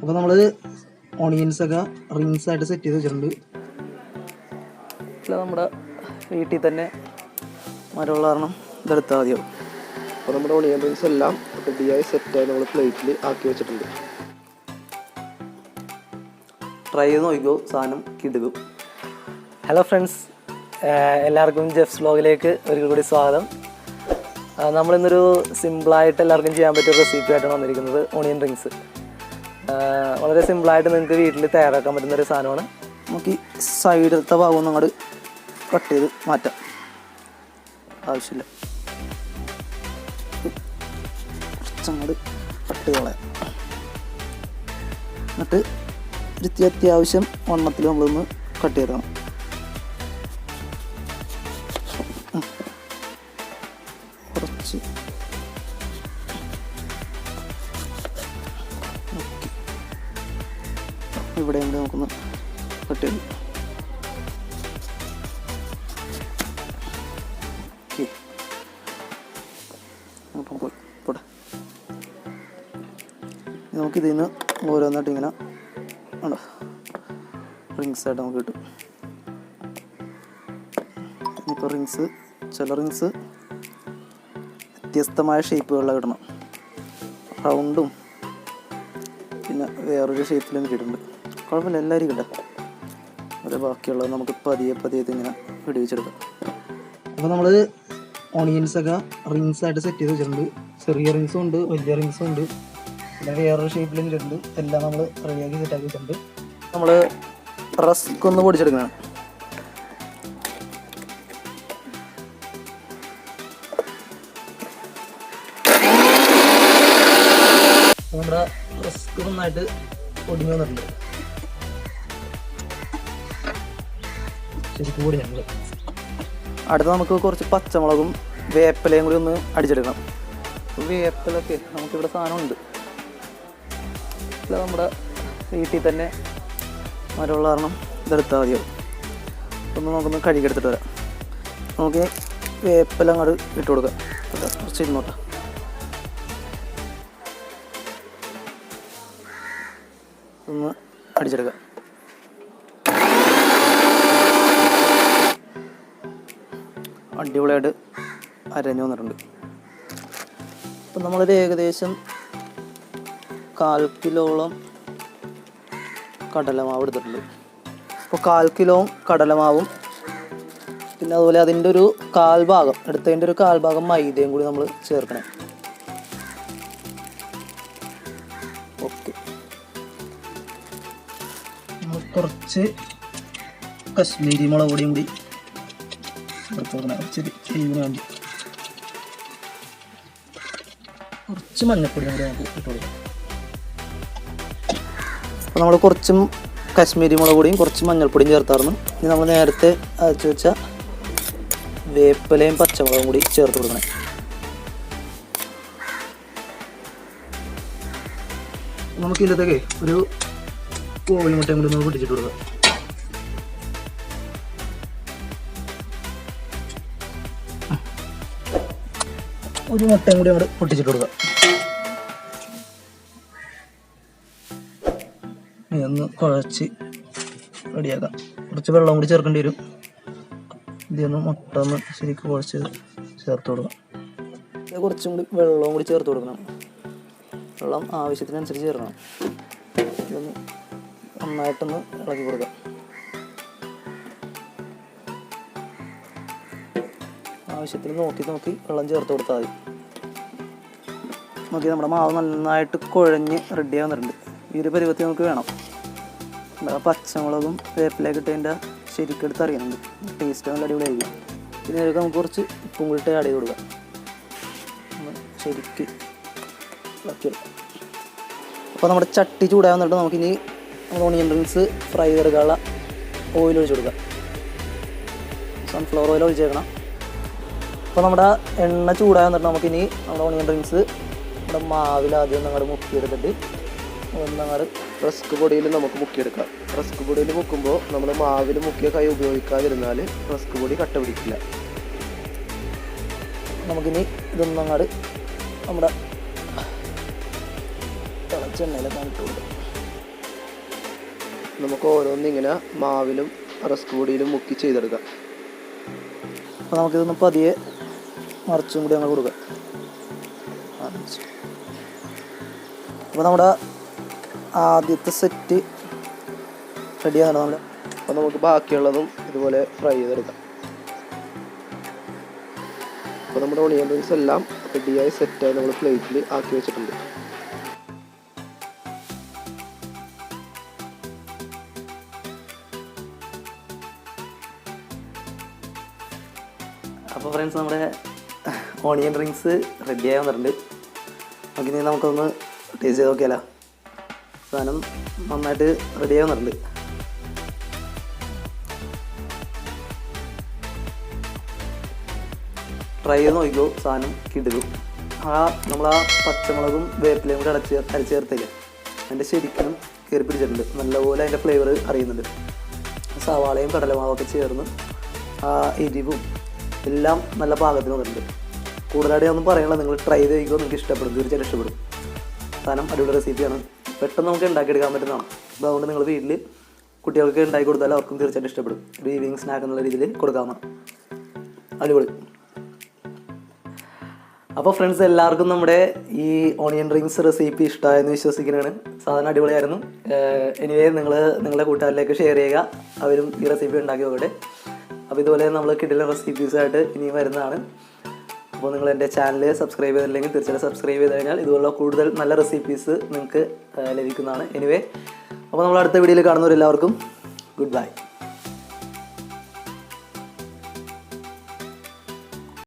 അപ്പോൾ നമ്മൾ ഓണിയൻസൊക്കെ റിങ്സായിട്ട് സെറ്റ് ചെയ്ത് വെച്ചിട്ടുണ്ട്. നമ്മുടെ വീട്ടിൽ തന്നെ മരമുള്ള കാരണം ഇതെടുത്താൽ മതിയാവും. അപ്പോൾ നമ്മുടെ ഓണിയൻ റിങ്സ് എല്ലാം റെഡിയായി സെറ്റായി നമ്മൾ പ്ലേറ്റിൽ ആക്കി വെച്ചിട്ടുണ്ട്. ട്രൈ ചെയ്ത് നോക്കിക്കോ, സാധനം കിടുക്കും. ഹലോ ഫ്രണ്ട്സ്, എല്ലാവർക്കും ജെഫ്സ് വ്ലോഗിലേക്ക് ഒരിക്കൽ കൂടി സ്വാഗതം. നമ്മളിന്നൊരു സിമ്പിളായിട്ട് എല്ലാവർക്കും ചെയ്യാൻ പറ്റിയ റെസിപ്പി ആയിട്ടാണ് വന്നിരിക്കുന്നത്. ഓണിയൻ റിങ്സ് വളരെ സിമ്പിളായിട്ട് നിങ്ങൾക്ക് വീട്ടിൽ തയ്യാറാക്കാൻ പറ്റുന്നൊരു സാധനമാണ്. നമുക്ക് ഈ സൈഡിലത്തെ ഭാഗം അങ്ങോട്ട് കട്ട് ചെയ്ത് മാറ്റാം, ആവശ്യമില്ല. കുറച്ചങ്ങോട്ട് കട്ട് ചെയ്ത് കളയാം. എന്നിട്ട് അത്യാവശ്യം വണ്ണത്തിൽ നമ്മളൊന്ന് കട്ട് ചെയ്തണം. കുറച്ച് ഇവിടെയും കൂടി നമുക്കൊന്ന് കട്ട് ചെയ്ത് നമുക്കിതിൽ നിന്ന് ഓരോന്നായിട്ട് ഇങ്ങനെ റിങ്സായിട്ട് നമുക്ക് കിട്ടും. ഇപ്പോൾ റിങ്സ് ചില റിങ്സ് വ്യത്യസ്തമായ ഷേപ്പുകളിലാണ് കിട്ടണം. റൗണ്ടും പിന്നെ വേറൊരു ഷേപ്പിലും കിട്ടുന്നുണ്ട്. കുഴപ്പമില്ല, എല്ലാവരും കിട്ടാം. അത് ബാക്കിയുള്ളത് നമുക്ക് പതിയെ ഇങ്ങനെ വെടിവെച്ചെടുക്കാം. അപ്പോൾ നമ്മൾ ഓണിയൻസൊക്കെ റിങ്സായിട്ട് സെറ്റ് ചെയ്ത് വെച്ചിട്ടുണ്ട്. ചെറിയ റിങ്സും ഉണ്ട്, വലിയ റിങ്സും ഉണ്ട്, പിന്നെ വേറൊരു ഷേപ്പിലും കിട്ടുന്നുണ്ട്. എല്ലാം നമ്മൾ റെഡിയാക്കി സെറ്റാക്കി വെച്ചിട്ടുണ്ട്. നമ്മൾ റസ്ക് ഒന്ന് പൊടിച്ചെടുക്കണം. നമ്മുടെ റസ്ക് നന്നായിട്ട് പൊടിഞ്ഞു വന്നിട്ടുണ്ട്, ശരിക്കും പൊടിഞ്ഞിട്ടുണ്ട്. അടുത്ത നമുക്ക് കുറച്ച് പച്ചമുളകും വേപ്പിലയും കൂടി ഒന്ന് അടിച്ചെടുക്കണം. വേപ്പിലൊക്കെ നമുക്കിവിടെ സാധനമുണ്ട്. നമ്മുടെ വീട്ടിൽ തന്നെ മരമുള്ള കാരണം ഇതെടുത്താൽ മതിയാവും. ഒന്ന് നമുക്കൊന്ന് കഴുകിയെടുത്തിട്ട് വരാം. നമുക്ക് വേപ്പില അങ്ങോട്ട് ഇട്ട് കൊടുക്കാം. കുറച്ച് ഇരുന്നോട്ടെ. ഒന്ന് അടിച്ചെടുക്കാം. അടിപൊളിയായിട്ട് അരഞ്ഞു വന്നിട്ടുണ്ട്. അപ്പം നമ്മളൊരു ഏകദേശം 1/4 കിലോളം കടലമാവ് എടുത്തിട്ടുണ്ട്. അപ്പോൾ 1/4 കിലോ കടലമാവും പിന്നെ അതുപോലെ അതിൻ്റെ ഒരു 1/4 ഭാഗം എടുത്തതിൻ്റെ ഒരു 1/4 ഭാഗം മൈദയും കൂടി നമ്മൾ ചേർക്കണം. ഓക്കെ, നമ്മൾ കുറച്ച് കശ്മീരി മുളക് പൊടിയും കൂടി ചേർത്ത് കൊടുക്കണം. ഇച്ചിരി എരിവിന് വേണ്ടി കുറച്ച് മഞ്ഞൾപ്പൊടിയും കൂടി നമുക്ക് ഇട്ട് കൊടുക്കാം. അപ്പോൾ നമ്മൾ കുറച്ചും കശ്മീരി മുളക് പൊടിയും കുറച്ച് മഞ്ഞൾപ്പൊടിയും ചേർത്തായിരുന്നു. ഇനി നമ്മൾ നേരത്തെ അരച്ച് വെച്ച വേപ്പിലയും പച്ചമുളകും കൂടി ചേർത്ത് കൊടുക്കണം. നമുക്ക് ഇതിലത്തേക്ക് ഒരു കോഴിമുട്ടയും കൂടി നമുക്ക് പൊട്ടിച്ചിട്ട് കൊടുക്കാം. ഒരു മുട്ടയും കൂടി അങ്ങോട്ട് പൊട്ടിച്ചിട്ട് കൊടുക്കാം. ഇതൊന്ന് കുഴച്ച് റെഡിയാക്കാം. കുറച്ച് വെള്ളം കൂടി ചേർക്കേണ്ടി വരും. ഇതൊന്ന് മുട്ട ഒന്ന് ശരിക്കും കുഴച്ച് ചേർത്ത് കൊടുക്കാം. ഇത് കുറച്ചും കൂടി വെള്ളവും കൂടി ചേർത്ത് കൊടുക്കണം. വെള്ളം ആവശ്യത്തിനനുസരിച്ച് ചേർക്കണം. ഇതൊന്ന് നന്നായിട്ടൊന്ന് ഇളക്കി കൊടുക്കാം. ആവശ്യത്തിന് നോക്കി വെള്ളം ചേർത്ത് കൊടുത്താൽ മതി. നമ്മുടെ മാവ് നന്നായിട്ട് കുഴഞ്ഞ് റെഡിയാകുന്നുണ്ട്. ഈ ഒരു പരുവത്തിൽ നമുക്ക് വേണം. പച്ചമുളകും വേപ്പിലേക്ക് ഇട്ടതിൻ്റെ ശരിക്കെടുത്ത് അറിയുന്നുണ്ട്. ടേസ്റ്റ് നല്ല അടിപൊളിയായിരിക്കും. പിന്നെ ഇതിലേക്ക് നമുക്ക് കുറച്ച് ഉപ്പും കൂടി ഇട്ട് ആഡ് ചെയ്ത് കൊടുക്കാം. ശരിക്ക് ഇളക്കിയെടുക്കാം. അപ്പോൾ നമ്മുടെ ചട്ടി ചൂടാകുന്നിട്ട് നമുക്കിനി ഓണിയൻ റിങ്സ് ഫ്രൈ ചെയ്തെടുക്കാനുള്ള ഓയിൽ ഒഴിച്ച് കൊടുക്കാം. സൺഫ്ലവർ ഓയിൽ ഒഴിച്ചേക്കണം. അപ്പോൾ നമ്മുടെ എണ്ണ ചൂടാകുന്നിട്ട് നമുക്കിനി നമ്മുടെ ഓണിയൻ റിങ്സ് നമ്മുടെ മാവിൽ ആദ്യം അങ്ങോട്ട് മുക്കിയെടുത്തിട്ട് ഒന്നങ്ങോട്ട് റസ്ക് പൊടിയിൽ നമുക്ക് മുക്കിയെടുക്കാം. റസ്ക് പൊടിയിൽ മുക്കുമ്പോൾ നമ്മൾ മാവിൽ മുക്കിയ കൈ ഉപയോഗിക്കാതിരുന്നാൽ റസ്ക് പൊടി കട്ട പിടിക്കില്ല. നമുക്കിനി ഇതൊന്നങ്ങോട്ട് നമ്മുടെ തിളച്ച എണ്ണയിലൊക്കെ ഇട്ട് കൊടുക്കാം. നമുക്ക് ഓരോന്നിങ്ങനെ മാവിലും റസ്ക് പൊടിയിലും മുക്കി ചെയ്തെടുക്കാം. അപ്പോൾ നമുക്കിതൊന്ന് പതിയെ മറിച്ചും കൂടി ഞങ്ങൾ കൊടുക്കാം. അപ്പോൾ നമ്മുടെ ആദ്യത്തെ സെറ്റ് റെഡിയാണ് നമ്മൾ. അപ്പോൾ നമുക്ക് ബാക്കിയുള്ളതും ഇതുപോലെ ഫ്രൈ ചെയ്തെടുക്കാം. അപ്പോൾ നമ്മുടെ ഓണിയൻ റിങ്സ് എല്ലാം റെഡിയായി സെറ്റായി നമ്മൾ പ്ലേറ്റിൽ ആക്കി വെച്ചിട്ടുണ്ട്. അപ്പോൾ ഫ്രണ്ട്സ്, നമ്മുടെ ഓണിയൻ റിങ്സ് റെഡിയായി വന്നിട്ടുണ്ട്. നമുക്കിനി നമുക്കൊന്ന് ടേസ്റ്റ് ചെയ്ത് നോക്കിയാലോ. സാധനം നന്നായിട്ട് റെഡിയായി വന്നിട്ടുണ്ട്. ട്രൈ ചെയ്ത് നോക്കിക്കോ, സാധനം കിടുക്കും. നമ്മൾ പച്ചമുളകും വേപ്പിലയും കൂടെ അരച്ച് ചേർത്തില്ല, അതിൻ്റെ ശരിക്കും കയറി പിടിച്ചിട്ടുണ്ട്. നല്ലപോലെ അതിൻ്റെ ഫ്ലേവർ അറിയുന്നുണ്ട്. സവാളയും കടലമാവൊക്കെ ചേർന്ന് ആ എരിവും എല്ലാം നല്ല പാകത്തിന് വന്നിട്ടുണ്ട്. കൂടുതലായിട്ട് ഒന്നും പറയാനുള്ള, നിങ്ങൾ ട്രൈ ചെയ്ത് നോക്കിക്കോ, നിങ്ങൾക്ക് ഇഷ്ടപ്പെടും, തീർച്ചയായിട്ടും ഇഷ്ടപ്പെടും. സാധനം അടിപൊളി റെസിപ്പിയാണ്, പെട്ടെന്ന് നമുക്ക് ഉണ്ടാക്കിയെടുക്കാൻ പറ്റുന്നതാണ്. അപ്പോൾ അതുകൊണ്ട് നിങ്ങൾ വീട്ടിൽ കുട്ടികൾക്ക് ഉണ്ടാക്കി കൊടുത്താൽ അവർക്കും തീർച്ചയായിട്ടും ഇഷ്ടപ്പെടും. ഒരു ഈവനിങ് സ്നാക്ക് എന്നുള്ള രീതിയിൽ കൊടുക്കാവുന്നതാണ്. അടിപൊളി. അപ്പോൾ ഫ്രണ്ട്സ്, എല്ലാവർക്കും നമ്മുടെ ഈ ഓണിയൻ റിങ്സ് റെസിപ്പി ഇഷ്ടമായെന്ന് വിശ്വസിക്കുന്നതാണ്. സാധനം അടിപൊളിയായിരുന്നു. എനിവേ നിങ്ങളുടെ കൂട്ടുകാരിലേക്ക് ഷെയർ ചെയ്യുക, അവരും ഈ റെസിപ്പി ഉണ്ടാക്കി നോക്കട്ടെ. അപ്പോൾ ഇതുപോലെ നമ്മൾ കിടിലൻ റെസിപ്പീസായിട്ട് ഇനിയും വരുന്നതാണ്. അപ്പോൾ നിങ്ങൾ എൻ്റെ ചാനൽ സബ്സ്ക്രൈബ് ചെയ്തില്ലെങ്കിൽ തീർച്ചയായിട്ടും സബ്സ്ക്രൈബ് ചെയ്ത് കഴിഞ്ഞാൽ ഇതുപോലുള്ള കൂടുതൽ നല്ല റെസിപ്പീസ് നിങ്ങൾക്ക് ലഭിക്കുന്നതാണ്. എനിവേ, അപ്പോൾ നമ്മൾ അടുത്ത വീഡിയോയിൽ കാണുന്നവരെല്ലാവർക്കും ഗുഡ് ബൈ.